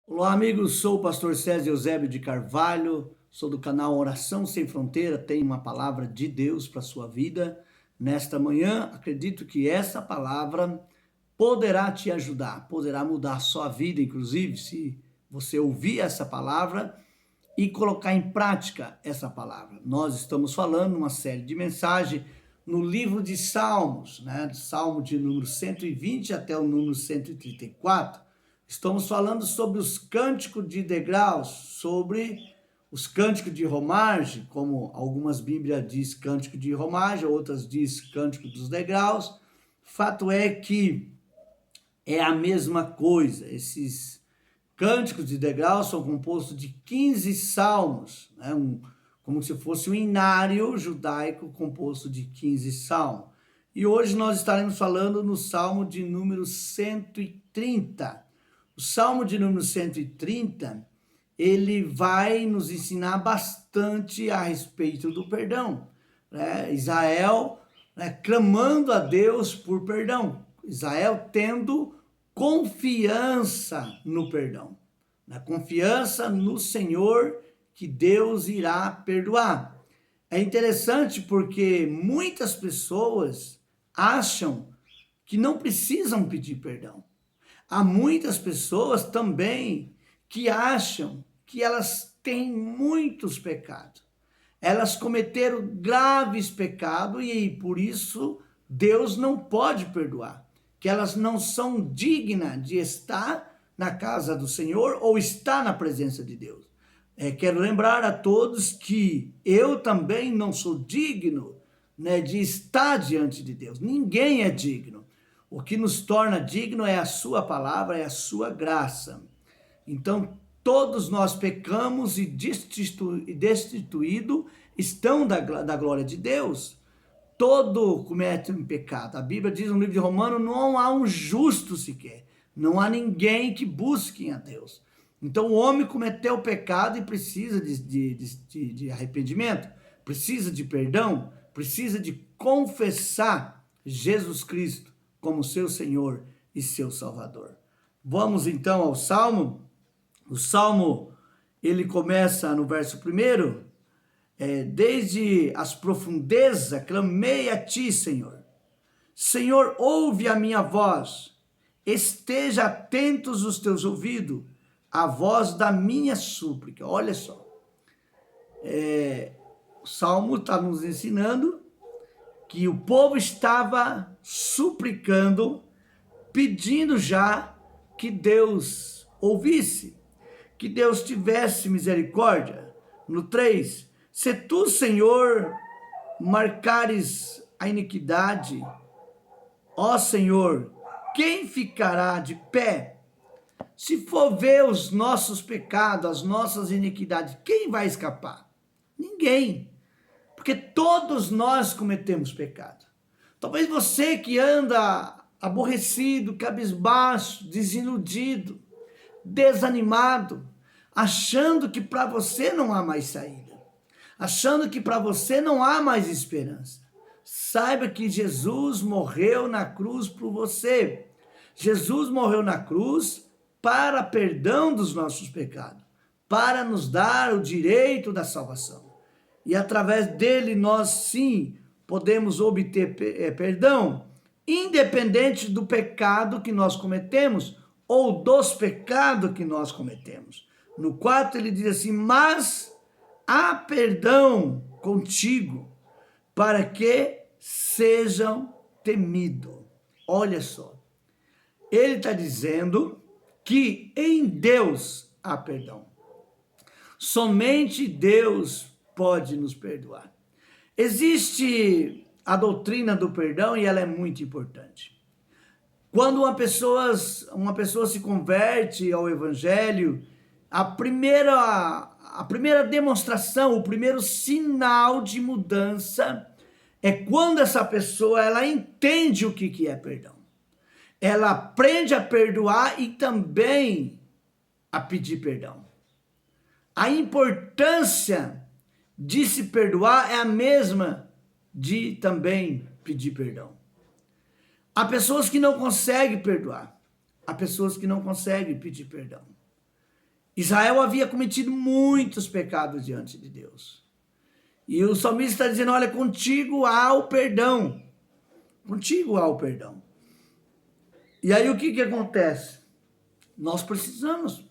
Olá, amigos. Sou o pastor César Eusébio de Carvalho, sou do canal Oração Sem Fronteira. Tenho uma palavra de Deus para a sua vida. Nesta manhã, acredito que essa palavra poderá te ajudar, poderá mudar a sua vida, inclusive, se você ouvir essa palavra e colocar em prática essa palavra. Nós estamos falando uma série de mensagens no livro de Salmos, né? Salmo de número 120 até o número 134. Estamos falando sobre os cânticos de degraus, sobre os cânticos de romagem, como algumas Bíblias diz cântico de romagem, outras diz cântico dos degraus. Fato é que é a mesma coisa. Esses cânticos de degraus são compostos de 15 salmos, né? Como se fosse um inário judaico composto de 15 salmos. E hoje nós estaremos falando no Salmo de número 130. O Salmo de número 130, ele vai nos ensinar bastante a respeito do perdão, né? Israel, né, clamando a Deus por perdão. Israel tendo confiança no perdão, né? Confiança no Senhor que Deus irá perdoar. É interessante porque muitas pessoas acham que não precisam pedir perdão. Há muitas pessoas também que acham que elas têm muitos pecados. Elas cometeram graves pecados e por isso Deus não pode perdoar. Que elas não são dignas de estar na casa do Senhor ou estar na presença de Deus. Quero lembrar a todos que eu também não sou digno, né, de estar diante de Deus. Ninguém é digno. O que nos torna digno é a sua palavra, é a sua graça. Então, todos nós pecamos e destituídos estão da glória de Deus. Todo comete um pecado. A Bíblia diz no livro de Romanos, não há um justo sequer. Não há ninguém que busque a Deus. Então, o homem cometeu pecado e precisa de arrependimento, precisa de perdão, precisa de confessar Jesus Cristo como seu Senhor e seu Salvador. Vamos então ao Salmo. O Salmo, ele começa no verso 1, desde as profundezas clamei a ti, Senhor. Senhor, ouve a minha voz, esteja atentos os teus ouvidos, à voz da minha súplica. Olha só, o Salmo está nos ensinando que o povo estava suplicando, pedindo já que Deus ouvisse, que Deus tivesse misericórdia. No 3, se tu, Senhor, marcares a iniquidade, ó Senhor, quem ficará de pé? Se for ver os nossos pecados, as nossas iniquidades, quem vai escapar? Ninguém. Porque todos nós cometemos pecado. Talvez você que anda aborrecido, cabisbaixo, desiludido, desanimado, achando que para você não há mais saída, achando que para você não há mais esperança. Saiba que Jesus morreu na cruz por você. Jesus morreu na cruz para perdão dos nossos pecados, para nos dar o direito da salvação. E através dele nós sim podemos obter perdão, independente do pecado que nós cometemos ou dos pecados que nós cometemos. No 4 ele diz assim, mas há perdão contigo para que sejam temidos. Olha só, ele está dizendo que em Deus há perdão. Somente Deus pode nos perdoar. Existe a doutrina do perdão e ela é muito importante. Quando uma pessoa se converte ao Evangelho, a primeira demonstração, o primeiro sinal de mudança é quando essa pessoa ela entende o que é perdão. Ela aprende a perdoar e também a pedir perdão. A importância de se perdoar é a mesma de também pedir perdão. Há pessoas que não conseguem perdoar. Há pessoas que não conseguem pedir perdão. Israel havia cometido muitos pecados diante de Deus. E o salmista está dizendo, olha, contigo há o perdão. Contigo há o perdão. E aí o que acontece? Nós precisamos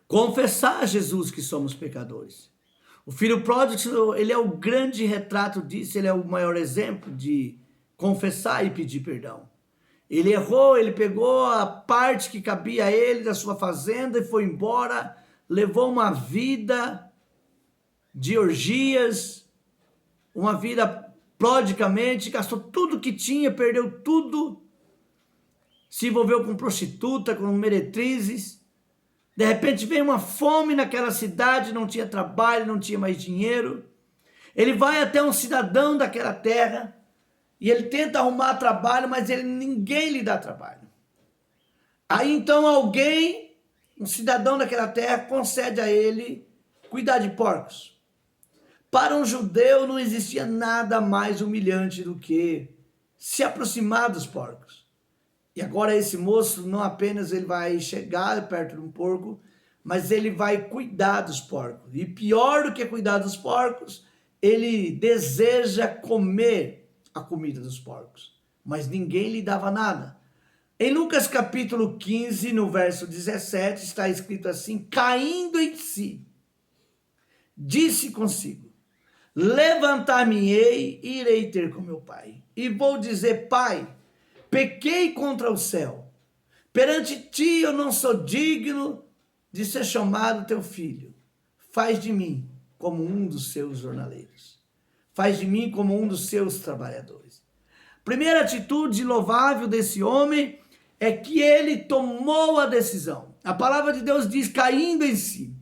confessar a Jesus que somos pecadores. O filho pródigo, ele é o grande retrato disso, ele é o maior exemplo de confessar e pedir perdão. Ele errou, ele pegou a parte que cabia a ele da sua fazenda e foi embora, levou uma vida de orgias, uma vida prodigamente, gastou tudo que tinha, perdeu tudo, se envolveu com prostituta, com meretrizes. De repente veio uma fome naquela cidade, não tinha trabalho, não tinha mais dinheiro. Ele vai até um cidadão daquela terra e ele tenta arrumar trabalho, mas ninguém lhe dá trabalho. Aí então alguém, um cidadão daquela terra, concede a ele cuidar de porcos. Para um judeu não existia nada mais humilhante do que se aproximar dos porcos. E agora esse moço não apenas ele vai chegar perto de um porco, mas ele vai cuidar dos porcos. E pior do que cuidar dos porcos, ele deseja comer a comida dos porcos. Mas ninguém lhe dava nada. Em Lucas capítulo 15, no verso 17, está escrito assim, caindo em si, disse consigo, levantar-me-ei e irei ter com meu pai. E vou dizer, pai, pequei contra o céu. Perante ti eu não sou digno de ser chamado teu filho. Faz de mim como um dos seus jornaleiros. Faz de mim como um dos seus trabalhadores. Primeira atitude louvável desse homem é que ele tomou a decisão. A palavra de Deus diz, caindo em si.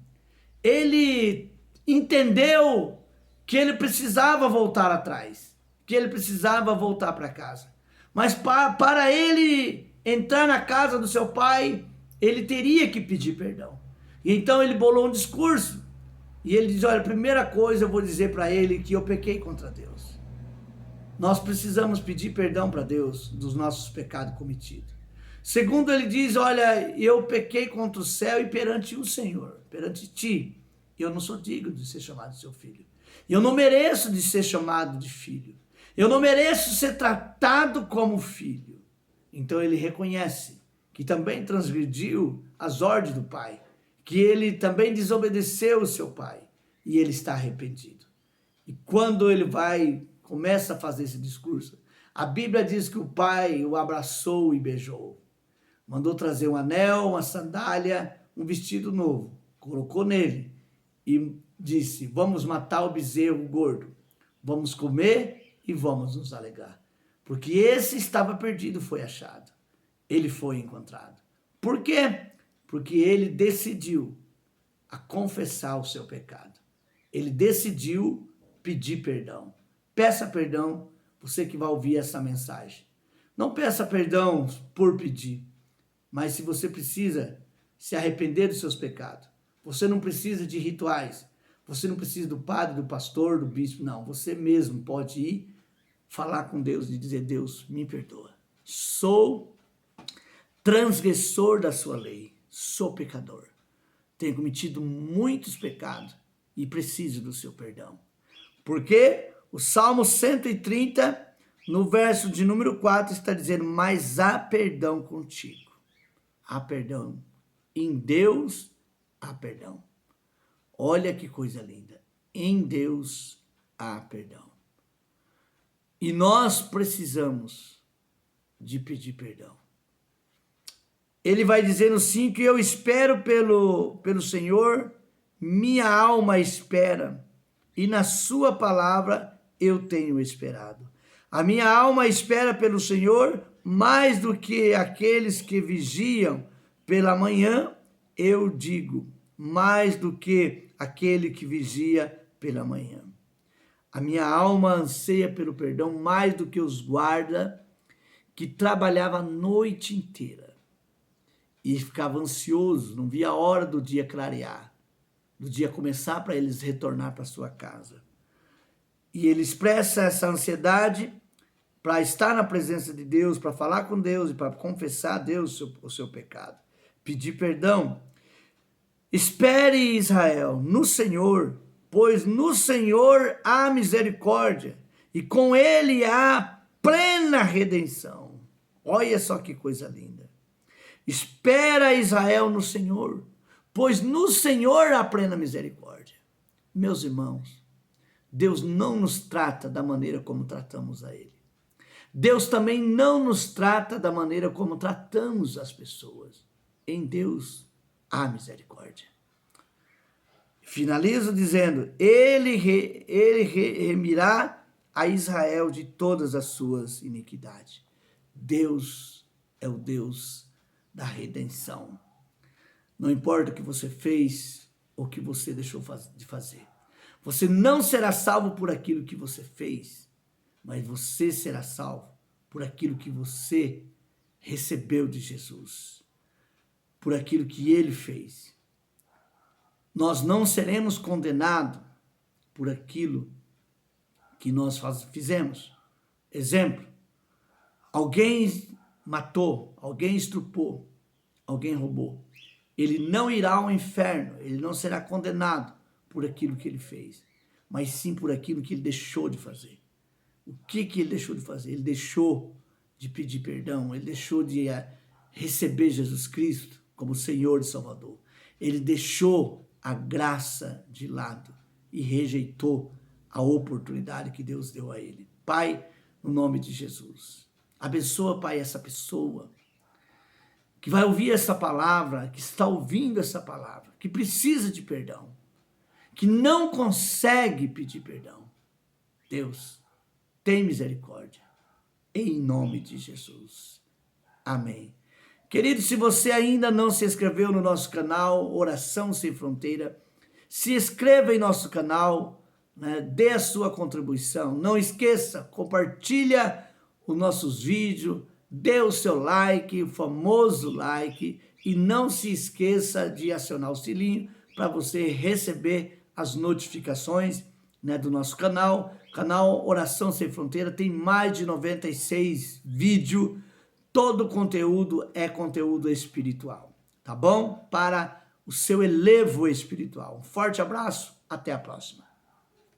Ele entendeu que ele precisava voltar atrás, que ele precisava voltar para casa. Mas para ele entrar na casa do seu pai, ele teria que pedir perdão. E então ele bolou um discurso. E ele diz, olha, a primeira coisa eu vou dizer para ele que eu pequei contra Deus. Nós precisamos pedir perdão para Deus dos nossos pecados cometidos. Segundo, ele diz, olha, eu pequei contra o céu e perante o Senhor, perante ti. Eu não sou digno de ser chamado de seu filho. Eu não mereço de ser chamado de filho. Eu não mereço ser tratado como filho. Então ele reconhece que também transgrediu as ordens do pai, que ele também desobedeceu o seu pai, e ele está arrependido. E quando ele começa a fazer esse discurso, a Bíblia diz que o pai o abraçou e beijou. Mandou trazer um anel, uma sandália, um vestido novo, colocou nele e disse, vamos matar o bezerro gordo, vamos comer e vamos nos alegrar. Porque esse estava perdido, foi achado. Ele foi encontrado. Por quê? Porque ele decidiu a confessar o seu pecado. Ele decidiu pedir perdão. Peça perdão, você que vai ouvir essa mensagem. Não peça perdão por pedir, mas se você precisa se arrepender dos seus pecados, você não precisa de rituais, você não precisa do padre, do pastor, do bispo, não. Você mesmo pode ir falar com Deus e dizer, Deus, me perdoa. Sou transgressor da sua lei, sou pecador. Tenho cometido muitos pecados e preciso do seu perdão. Porque o Salmo 130, no verso de número 4, está dizendo, mas há perdão contigo. Há perdão. Em Deus há perdão. Olha que coisa linda. Em Deus há perdão. E nós precisamos de pedir perdão. Ele vai dizer no 5, eu espero pelo Senhor, minha alma espera, e na sua palavra eu tenho esperado. A minha alma espera pelo Senhor, mais do que aqueles que vigiam pela manhã, eu digo, mais do que aquele que vigia pela manhã. A minha alma anseia pelo perdão mais do que os guardas que trabalhavam a noite inteira e ficava ansioso, não via a hora do dia clarear, do dia começar para eles retornar para sua casa. E ele expressa essa ansiedade para estar na presença de Deus, para falar com Deus e para confessar a Deus o seu pecado, pedir perdão. Espere, Israel, no Senhor, pois no Senhor há misericórdia e com ele há plena redenção. Olha só que coisa linda. Espera, Israel, no Senhor, pois no Senhor há plena misericórdia. Meus irmãos, Deus não nos trata da maneira como tratamos a Ele. Deus também não nos trata da maneira como tratamos as pessoas. Em Deus há misericórdia. Finalizo dizendo, Ele remirá a Israel de todas as suas iniquidades. Deus é o Deus da redenção. Não importa o que você fez ou o que você deixou de fazer. Você não será salvo por aquilo que você fez, mas você será salvo por aquilo que você recebeu de Jesus, por aquilo que Ele fez. Nós não seremos condenados por aquilo que nós fizemos. Exemplo, alguém matou, alguém estrupou, alguém roubou. Ele não irá ao inferno, ele não será condenado por aquilo que ele fez, mas sim por aquilo que ele deixou de fazer. O que ele deixou de fazer? Ele deixou de pedir perdão, ele deixou de receber Jesus Cristo como Senhor e Salvador. Ele deixou a graça de lado e rejeitou a oportunidade que Deus deu a ele. Pai, no nome de Jesus, abençoa, Pai, essa pessoa que vai ouvir essa palavra, que está ouvindo essa palavra, que precisa de perdão, que não consegue pedir perdão. Deus, tem misericórdia, em nome de Jesus. Amém. Querido, se você ainda não se inscreveu no nosso canal Oração Sem Fronteira, se inscreva em nosso canal, né? Dê a sua contribuição. Não esqueça, compartilha os nossos vídeos, dê o seu like, o famoso like, e não se esqueça de acionar o sininho para você receber as notificações, né, do nosso canal. Canal Oração Sem Fronteira tem mais de 96 vídeos. Todo conteúdo é conteúdo espiritual, tá bom? Para o seu elevo espiritual. Um forte abraço, até a próxima.